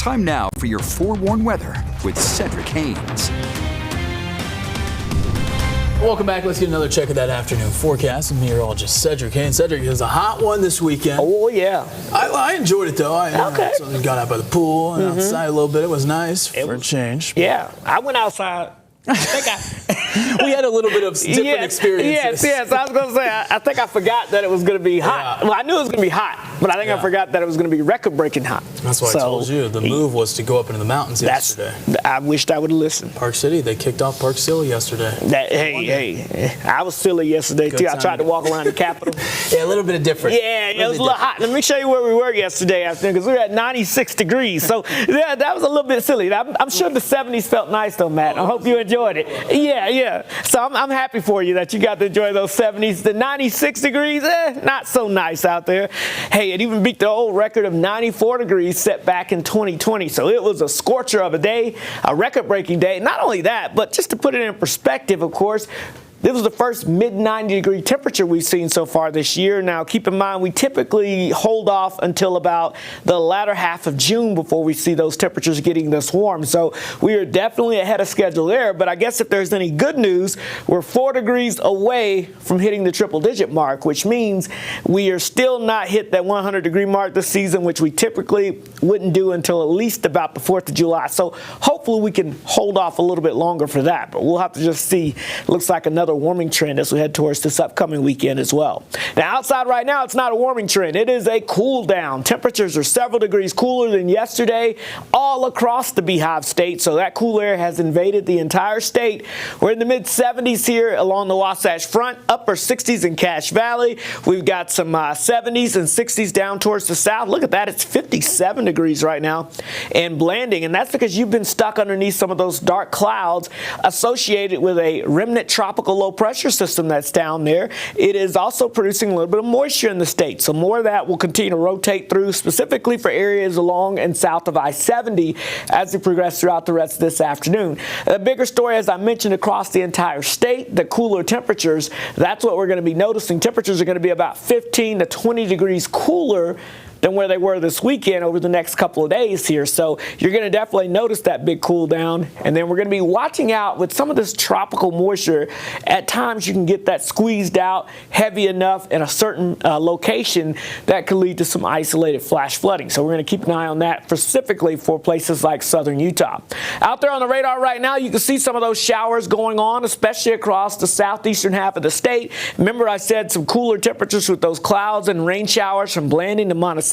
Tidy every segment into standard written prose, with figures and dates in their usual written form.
Time now for your forewarned weather with Cedric Haynes. Welcome back. Let's get another check of that afternoon forecast. I'm meteorologist Cedric Haynes. Cedric, it was a hot one this weekend. Oh, yeah. I enjoyed it, though. I got out by the pool and outside a little bit. It was nice for a change. Yeah. I went outside. We had a little bit of different experiences. Yes. I was going to say, I think I forgot that it was going to be hot. Yeah. Well, I knew it was going to be hot, but I think I forgot that it was going to be record-breaking hot. That's why I told you. The move was to go up into the mountains yesterday. I wished I would have listened. Park City, they kicked off Park Silly yesterday. Hey, I was silly yesterday, too. I tried to walk around the Capitol. Yeah, a little bit of different. Yeah, it was a little hot. Let me show you where we were yesterday afternoon, because we were at 96 degrees. So, yeah, that was a little bit silly. I'm sure the 70s felt nice, though, Matt. I hope you enjoyed it. Yeah. So I'm happy for you that you got to enjoy those 70s. The 96 degrees, not so nice out there. Hey, it even beat the old record of 94 degrees set back in 2020. So it was a scorcher of a day, a record-breaking day. Not only that, but just to put it in perspective, of course, this was the first mid-90-degree temperature we've seen so far this year. Now, keep in mind, we typically hold off until about the latter half of June before we see those temperatures getting this warm. So we are definitely ahead of schedule there. But I guess if there's any good news, we're 4 degrees away from hitting the triple-digit mark, which means we are still not hit that 100-degree mark this season, which we typically wouldn't do until at least about the 4th of July. So hopefully we can hold off a little bit longer for that. But we'll have to just see. Looks like another warming trend as we head towards this upcoming weekend as well. Now, outside right now, it's not a warming trend. It is a cool down. Temperatures are several degrees cooler than yesterday all across the Beehive State, so that cool air has invaded the entire state. We're in the mid-70s here along the Wasatch Front, upper 60s in Cache Valley. We've got some 70s and 60s down towards the south. Look at that. It's 57 degrees right now in Blanding, and that's because you've been stuck underneath some of those dark clouds associated with a remnant tropical low pressure system that's down there. It is also producing a little bit of moisture in the state, so more of that will continue to rotate through, specifically for areas along and south of I-70 as we progress throughout the rest of this afternoon. The bigger story, as I mentioned, across the entire state, the cooler temperatures, that's what we're going to be noticing. Temperatures are going to be about 15 to 20 degrees cooler than where they were this weekend over the next couple of days here. So you're going to definitely notice that big cool down. And then we're going to be watching out with some of this tropical moisture. At times you can get that squeezed out heavy enough in a certain location that could lead to some isolated flash flooding. So we're going to keep an eye on that specifically for places like southern Utah. Out there on the radar right now, you can see some of those showers going on, especially across the southeastern half of the state. Remember, I said some cooler temperatures with those clouds and rain showers from Blanding to Monticello.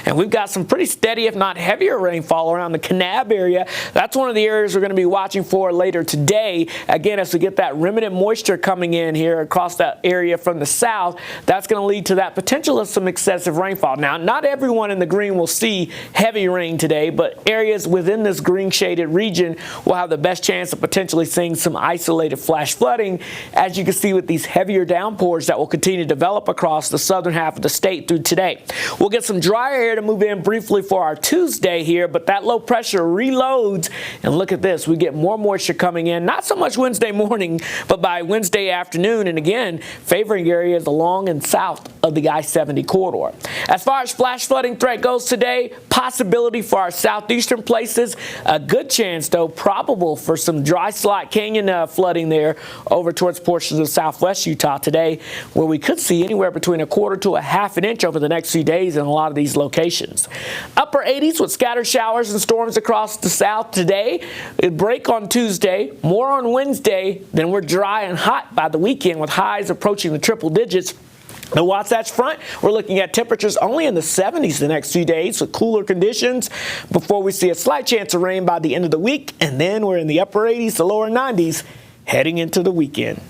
And we've got some pretty steady, if not heavier, rainfall around the Kanab area. That's one of the areas we're going to be watching for later today. Again, as we get that remnant moisture coming in here across that area from the south, that's going to lead to that potential of some excessive rainfall. Now, not everyone in the green will see heavy rain today, but areas within this green-shaded region will have the best chance of potentially seeing some isolated flash flooding, as you can see with these heavier downpours that will continue to develop across the southern half of the state through today. We'll get some drier air to move in briefly for our Tuesday here, but that low pressure reloads, and look at this, we get more moisture coming in, not so much Wednesday morning, but by Wednesday afternoon, and again, favoring areas along and south of the I-70 corridor. As far as flash flooding threat goes today, possibility for our southeastern places, a good chance, though, probable for some dry slot canyon flooding there over towards portions of southwest Utah today, where we could see anywhere between 1/4 to 1/2 inch over the next few days in a lot of these locations. Upper 80s with scattered showers and storms across the south today. It break on Tuesday, more on Wednesday, then we're dry and hot by the weekend with highs approaching the triple digits. The Wasatch Front, we're looking at temperatures only in the 70s the next few days with cooler conditions before we see a slight chance of rain by the end of the week, and then we're in the upper 80s to lower 90s heading into the weekend.